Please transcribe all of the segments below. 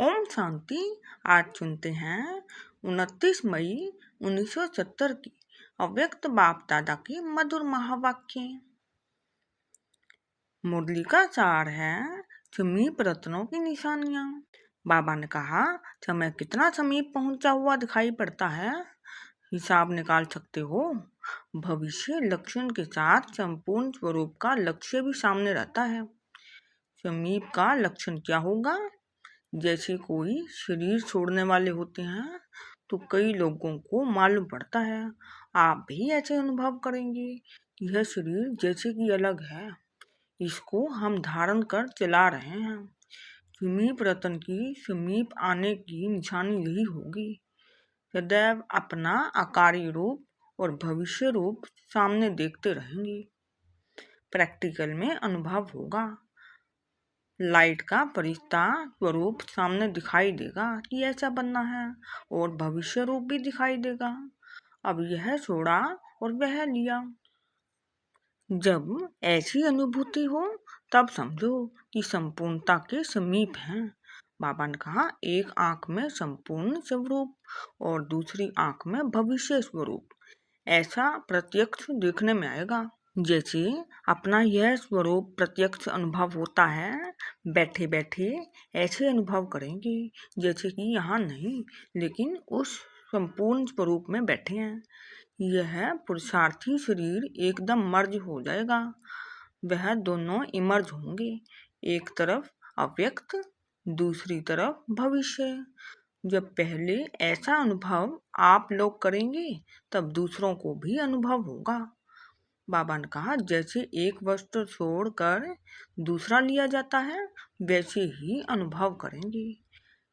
ओम शांति। आज सुनते हैं 29 मई 1970 की अव्यक्त बाप दादा के मधुर महावाक्य। मुरली का सार है समीप रत्नों की निशानियां। बाबा ने कहा, समय कितना समीप पहुंचा हुआ दिखाई पड़ता है, हिसाब निकाल सकते हो। भविष्य लक्षण के साथ संपूर्ण स्वरूप का लक्ष्य भी सामने रहता है। समीप का लक्षण क्या होगा? जैसे कोई शरीर छोड़ने वाले होते हैं तो कई लोगों को मालूम पड़ता है, आप भी ऐसे अनुभव करेंगे, यह शरीर जैसे कि अलग है, इसको हम धारण कर चला रहे हैं। समीप रतन की समीप आने की निशानी यही होगी। सदैव अपना आकारी रूप और भविष्य रूप सामने देखते रहेंगे। प्रैक्टिकल में अनुभव होगा। लाइट का फरिश्ता स्वरूप सामने दिखाई देगा कि ऐसा बनना है, और भविष्य रूप भी दिखाई देगा। अब यह छोड़ा और वह लिया। जब ऐसी अनुभूति हो तब समझो कि संपूर्णता के समीप हैं। बाबा ने कहा, एक आंख में संपूर्ण स्वरूप और दूसरी आंख में भविष्य स्वरूप, ऐसा प्रत्यक्ष देखने में आएगा। जैसे अपना यह स्वरूप प्रत्यक्ष अनुभव होता है, बैठे बैठे ऐसे अनुभव करेंगे जैसे कि यहाँ नहीं, लेकिन उस संपूर्ण स्वरूप में बैठे हैं। यह पुरुषार्थी शरीर एकदम मर्ज हो जाएगा। वह दोनों इमर्ज होंगे, एक तरफ अव्यक्त, दूसरी तरफ भविष्य। जब पहले ऐसा अनुभव आप लोग करेंगे तब दूसरों को भी अनुभव होगा। बाबा ने कहा, जैसे एक वस्त्र छोड़कर दूसरा लिया जाता है, वैसे ही अनुभव करेंगे।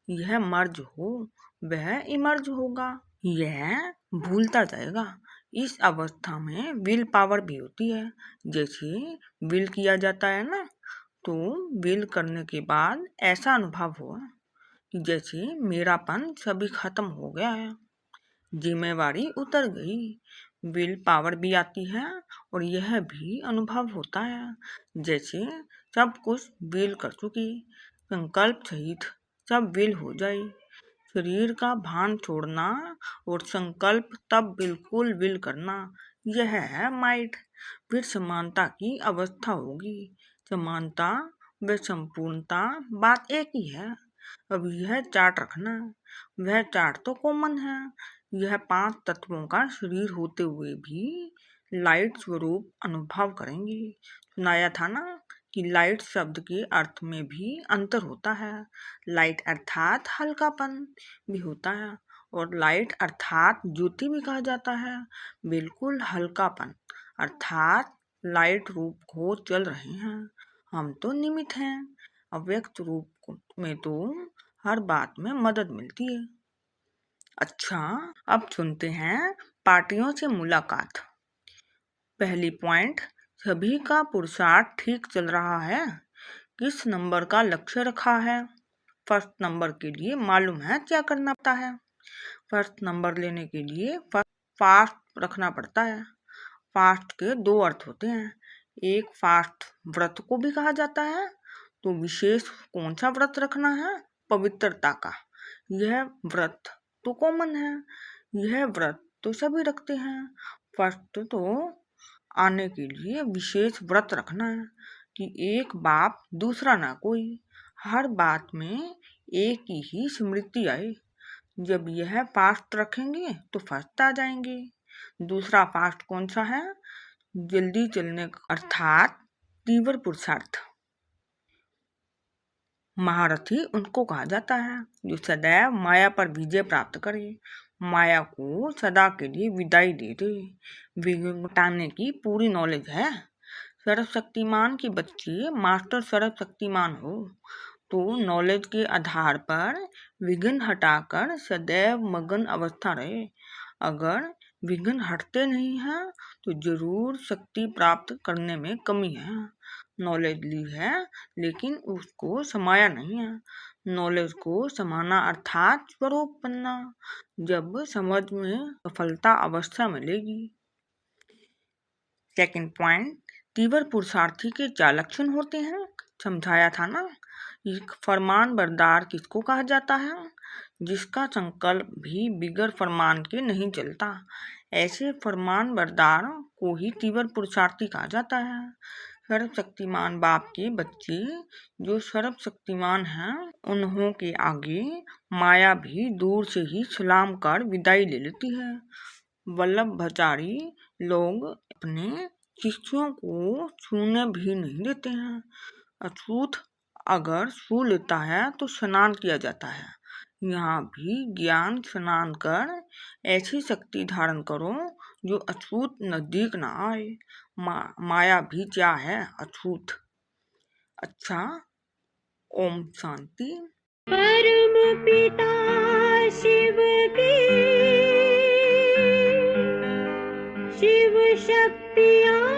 यह मर्ज हो, वह इमर्ज होगा। यह भूलता जाएगा। इस अवस्था में विल पावर भी होती है। जैसे विल किया जाता है ना, तो विल करने के बाद ऐसा अनुभव हुआ कि जैसे मेरापन सभी खत्म हो गया है, जिम्मेवारी उतर गई। विल पावर भी आती है और यह भी अनुभव होता है जैसे सब कुछ विल कर चुकी, संकल्प सहित सब विल हो जाए। शरीर का भान छोड़ना और संकल्प तब बिल्कुल विल करना, यह है माइट। फिर समानता की अवस्था होगी। समानता व संपूर्णता बात एक ही है। अब यह चार्ट रखना, वह चार्ट तो कॉमन है। यह 5 तत्वों का शरीर होते हुए भी लाइट स्वरूप अनुभव करेंगे। सुनाया था ना कि लाइट शब्द के अर्थ में भी अंतर होता है। लाइट अर्थात हल्कापन भी होता है, और लाइट अर्थात ज्योति भी कहा जाता है। बिल्कुल हल्कापन अर्थात लाइट रूप को चल रहे हैं, हम तो निमित्त हैं। अव्यक्त रूप में तो हर बात में मदद मिलती है। अच्छा, अब सुनते हैं पार्टियों से मुलाकात। पहली पॉइंट, सभी का पुरुषार्थ ठीक चल रहा है। किस नंबर का लक्ष्य रखा है? फर्स्ट नंबर के लिए मालूम है क्या करना पड़ता है। फर्स्ट नंबर लेने के लिए फास्ट रखना पड़ता है। फास्ट के 2 अर्थ होते हैं। एक फास्ट व्रत को भी कहा जाता है। तो विशेष कौन सा व्रत रखना है? पवित्रता का। यह व्रत तो कॉमन है, यह व्रत तो सभी रखते हैं। फर्स्ट तो आने के लिए विशेष व्रत रखना है कि एक बाप दूसरा ना कोई, हर बात में एक ही स्मृति आए। जब यह फास्ट रखेंगे तो फर्स्ट आ जाएंगे। दूसरा फास्ट कौन सा है? जल्दी चलने अर्थात तीव्र पुरुषार्थ। महारथी उनको कहा जाता है जो सदैव माया पर विजय प्राप्त करे, माया को सदा के लिए विदाई दे दे। विघ्न मिटाने की पूरी नॉलेज है। सर्वशक्तिमान के बच्चे मास्टर सर्वशक्तिमान हो, तो नॉलेज के आधार पर विघ्न हटाकर सदैव मगन अवस्था रहे। अगर विघ्न हटते नहीं हैं तो जरूर शक्ति प्राप्त करने में कमी है। नॉलेज ली है लेकिन उसको समाया नहीं है। नॉलेज को समाना अर्थात स्वरूप बनना। जब समझ में सफलता अवस्था मिलेगी। सेकंड पॉइंट, तीव्र पुरुषार्थी के 4 लक्षण होते हैं, समझाया था ना। एक फरमान बरदार किसको कहा जाता है? जिसका संकल्प भी बिगर फरमान के नहीं चलता। ऐसे फरमान बरदार को ही तीव्र पुरुषार्थी कहा जाता है। सर्वशक्तिमान बाप के बच्चे जो सर्वशक्तिमान हैं, उन्हों के आगे माया भी दूर से ही सलाम कर विदाई ले लेती है। वल्लभाचारी लोग अपने शिष्यों को छूने भी नहीं देते हैं। अछूत अगर छू लेता है तो स्नान किया जाता है। यहाँ भी ज्ञान स्नान कर ऐसी शक्ति धारण करो जो अछूत नजदीक न आए। माया भी क्या है? अछूत। अच्छा, ओम शांति। परम पिता शिव की शिव शक्तियाँ